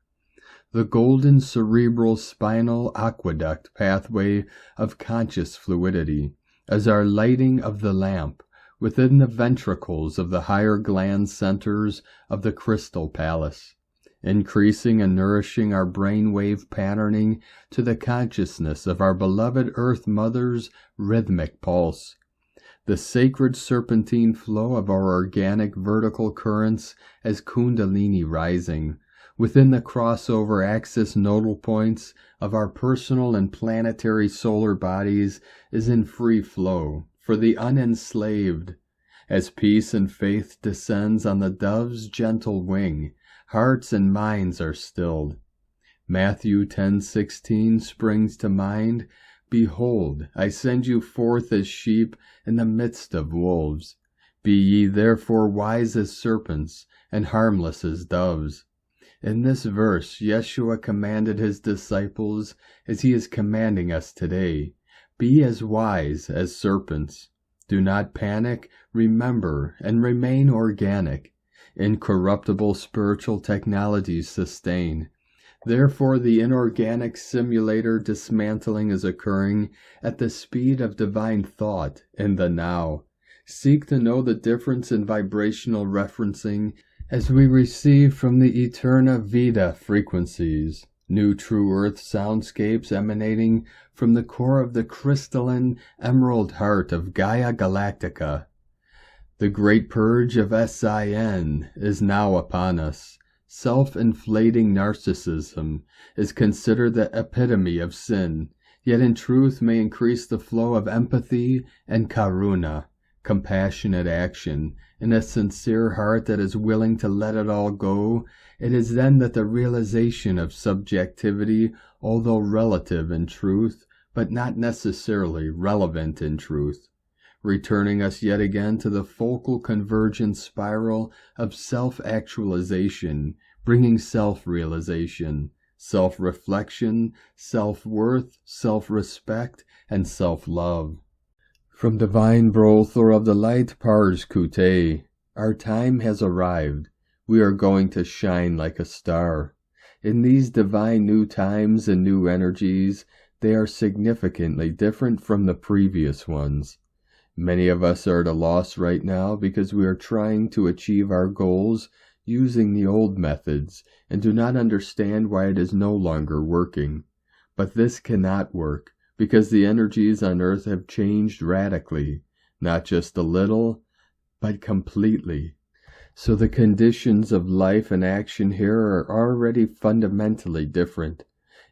The golden cerebral spinal aqueduct pathway of conscious fluidity, as our lighting of the lamp within the ventricles of the higher gland centers of the crystal palace, increasing and nourishing our brainwave patterning to the consciousness of our beloved Earth Mother's rhythmic pulse. The sacred serpentine flow of our organic vertical currents as Kundalini rising, within the crossover axis nodal points of our personal and planetary solar bodies, is in free flow for the unenslaved. As peace and faith descends on the dove's gentle wing, hearts and minds are stilled. Matthew 10:16 springs to mind. Behold, I send you forth as sheep in the midst of wolves. Be ye therefore wise as serpents and harmless as doves. In this verse, Yeshua commanded his disciples as he is commanding us today. Be as wise as serpents. Do not panic, remember, and remain organic. Incorruptible spiritual technologies sustain. Therefore, the inorganic simulator dismantling is occurring at the speed of divine thought in the now. Seek to know the difference in vibrational referencing as we receive from the Eterna Vita frequencies, new true earth soundscapes emanating from the core of the crystalline emerald heart of Gaia Galactica. The great purge of SIN is now upon us. Self-inflating narcissism is considered the epitome of sin, yet in truth may increase the flow of empathy and karuna, compassionate action, in a sincere heart that is willing to let it all go. It is then that the realization of subjectivity, although relative in truth, but not necessarily relevant in truth, returning us yet again to the focal convergence spiral of self-actualization, bringing self-realization, self-reflection, self-worth, self-respect, and self-love. From Divine Butler of the Light, Pars Kute, our time has arrived. We are going to shine like a star. In these divine new times and new energies, they are significantly different from the previous ones. Many of us are at a loss right now because we are trying to achieve our goals using the old methods and do not understand why it is no longer working. But this cannot work because the energies on Earth have changed radically, not just a little, but completely. So the conditions of life and action here are already fundamentally different.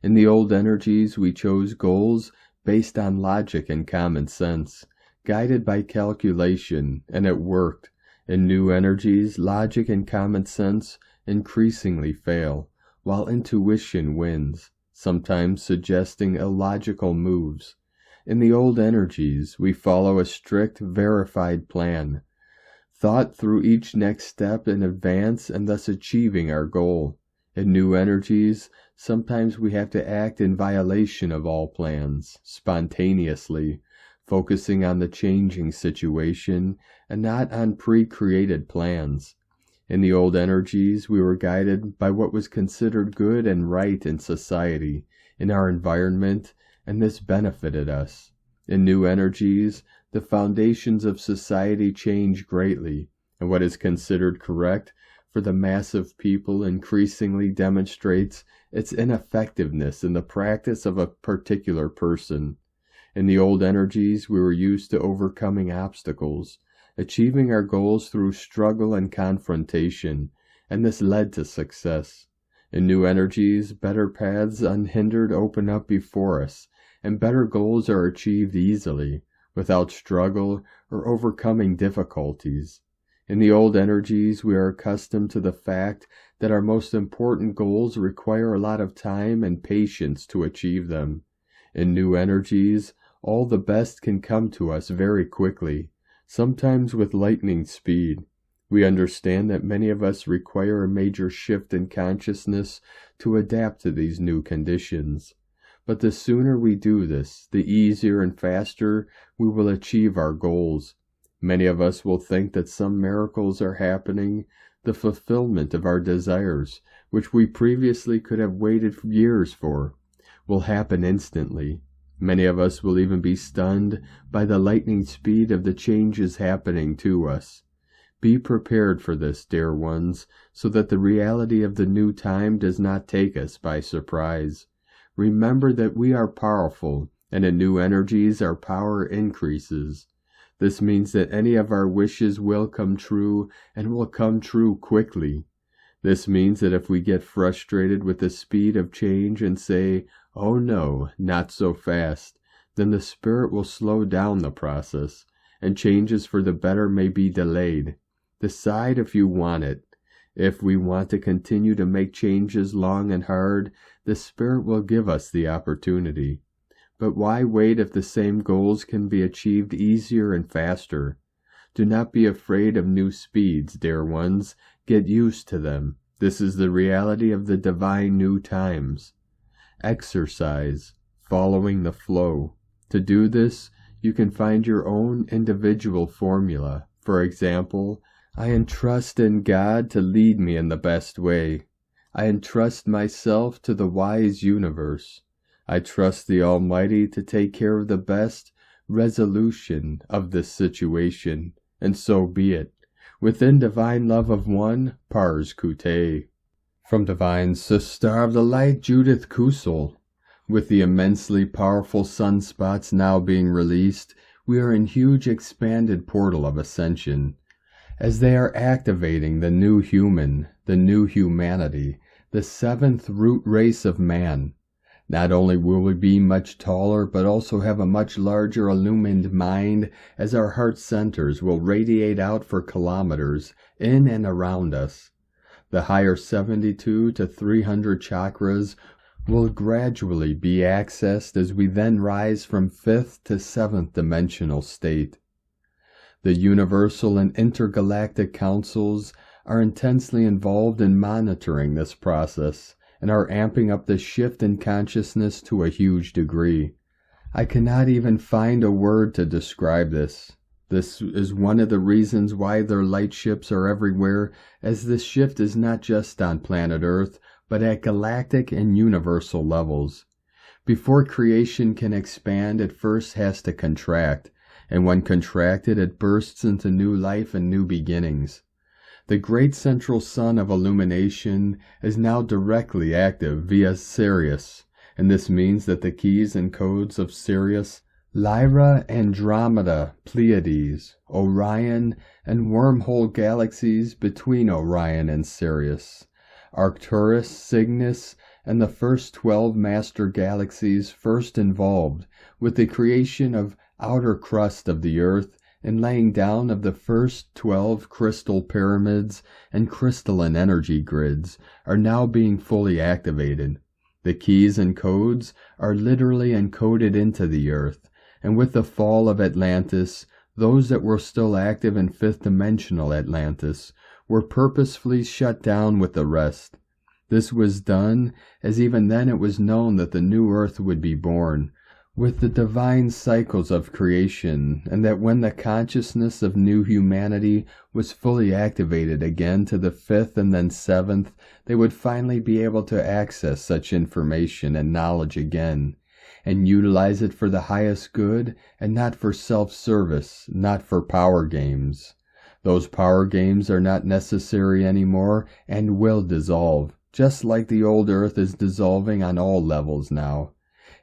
In the old energies, we chose goals based on logic and common sense, guided by calculation, and it worked. In new energies, logic and common sense increasingly fail, while intuition wins, sometimes suggesting illogical moves. In the old energies, we follow a strict, verified plan, thought through each next step in advance and thus achieving our goal. In new energies, sometimes we have to act in violation of all plans, spontaneously, focusing on the changing situation and not on pre-created plans. In the old energies, we were guided by what was considered good and right in society, in our environment, and this benefited us. In new energies, the foundations of society change greatly, and what is considered correct for the mass of people increasingly demonstrates its ineffectiveness in the practice of a particular person. In the old energies, we were used to overcoming obstacles, achieving our goals through struggle and confrontation, and this led to success. In new energies, better paths unhindered open up before us, and better goals are achieved easily, without struggle or overcoming difficulties. In the old energies, we are accustomed to the fact that our most important goals require a lot of time and patience to achieve them. In new energies, all the best can come to us very quickly, sometimes with lightning speed. We understand that many of us require a major shift in consciousness to adapt to these new conditions. But the sooner we do this, the easier and faster we will achieve our goals. Many of us will think that some miracles are happening, the fulfillment of our desires, which we previously could have waited years for, will happen instantly. Many of us will even be stunned by the lightning speed of the changes happening to us. Be prepared for this, dear ones, so that the reality of the new time does not take us by surprise. Remember that we are powerful, and in new energies our power increases. This means that any of our wishes will come true, and will come true quickly. This means that if we get frustrated with the speed of change and say, "Oh no, not so fast," then the Spirit will slow down the process, and changes for the better may be delayed. Decide if you want it. If we want to continue to make changes long and hard, the Spirit will give us the opportunity. But why wait if the same goals can be achieved easier and faster? Do not be afraid of new speeds, dear ones. Get used to them. This is the reality of the divine new times. Exercise, following the flow. To do this, you can find your own individual formula. For example, I entrust in God to lead me in the best way. I entrust myself to the wise universe. I trust the Almighty to take care of the best resolution of this situation, and so be it. Within divine love of one, Pars Kute. From Divine Sister of the Light, Judith Kusel. With the immensely powerful sunspots now being released, we are in huge expanded portal of ascension. As they are activating the new human, the new humanity, the seventh root race of man. Not only will we be much taller, but also have a much larger illumined mind, as our heart centers will radiate out for kilometers in and around us. The higher 72 to 300 chakras will gradually be accessed as we then rise from 5th to 7th dimensional state. The universal and intergalactic councils are intensely involved in monitoring this process, and are amping up the shift in consciousness to a huge degree. I cannot even find a word to describe this. This is one of the reasons why their light ships are everywhere, as this shift is not just on planet Earth, but at galactic and universal levels. Before creation can expand, it first has to contract, and when contracted, it bursts into new life and new beginnings. The great central sun of illumination is now directly active via Sirius, and this means that the keys and codes of Sirius, Lyra, Andromeda, Pleiades, Orion, and wormhole galaxies between Orion and Sirius, Arcturus, Cygnus, and the first 12 master galaxies first involved with the creation of outer crust of the Earth and laying down of the first 12 crystal pyramids and crystalline energy grids are now being fully activated. The keys and codes are literally encoded into the Earth, and with the fall of Atlantis, those that were still active in fifth-dimensional Atlantis were purposefully shut down with the rest. This was done, as even then it was known that the new Earth would be born, with the divine cycles of creation, and that when the consciousness of new humanity was fully activated again to the 5th and then 7th, they would finally be able to access such information and knowledge again, and utilize it for the highest good and not for self-service, not for power games. Those power games are not necessary anymore and will dissolve, just like the old Earth is dissolving on all levels now.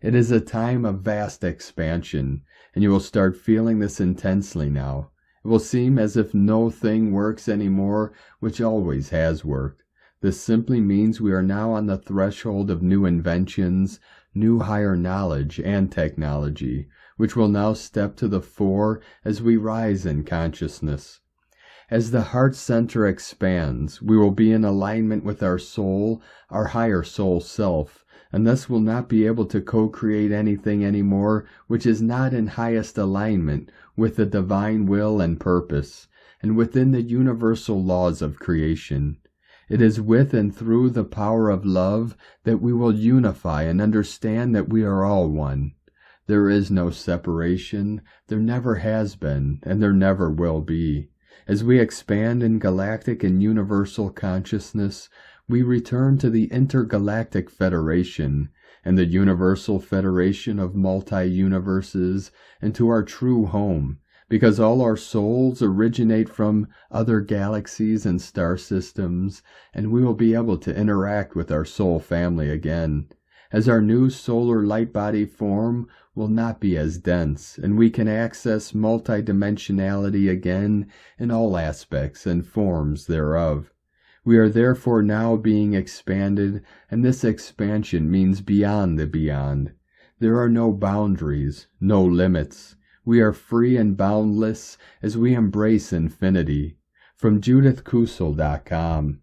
It is a time of vast expansion, and you will start feeling this intensely now. It will seem as if no thing works anymore, which always has worked. This simply means we are now on the threshold of new inventions, new higher knowledge and technology, which will now step to the fore as we rise in consciousness. As the heart center expands, we will be in alignment with our soul, our higher soul self, and thus will not be able to co-create anything anymore which is not in highest alignment with the divine will and purpose, and within the universal laws of creation. It is with and through the power of love that we will unify and understand that we are all one. There is no separation, there never has been, and there never will be. As we expand in galactic and universal consciousness, we return to the intergalactic federation and the universal federation of multi-universes and to our true home, because all our souls originate from other galaxies and star systems, and we will be able to interact with our soul family again, as our new solar light body form will not be as dense, and we can access multidimensionality again in all aspects and forms thereof. We are therefore now being expanded, and this expansion means beyond the beyond. There are no boundaries, no limits. We are free and boundless as we embrace infinity. From JudithKusel.com.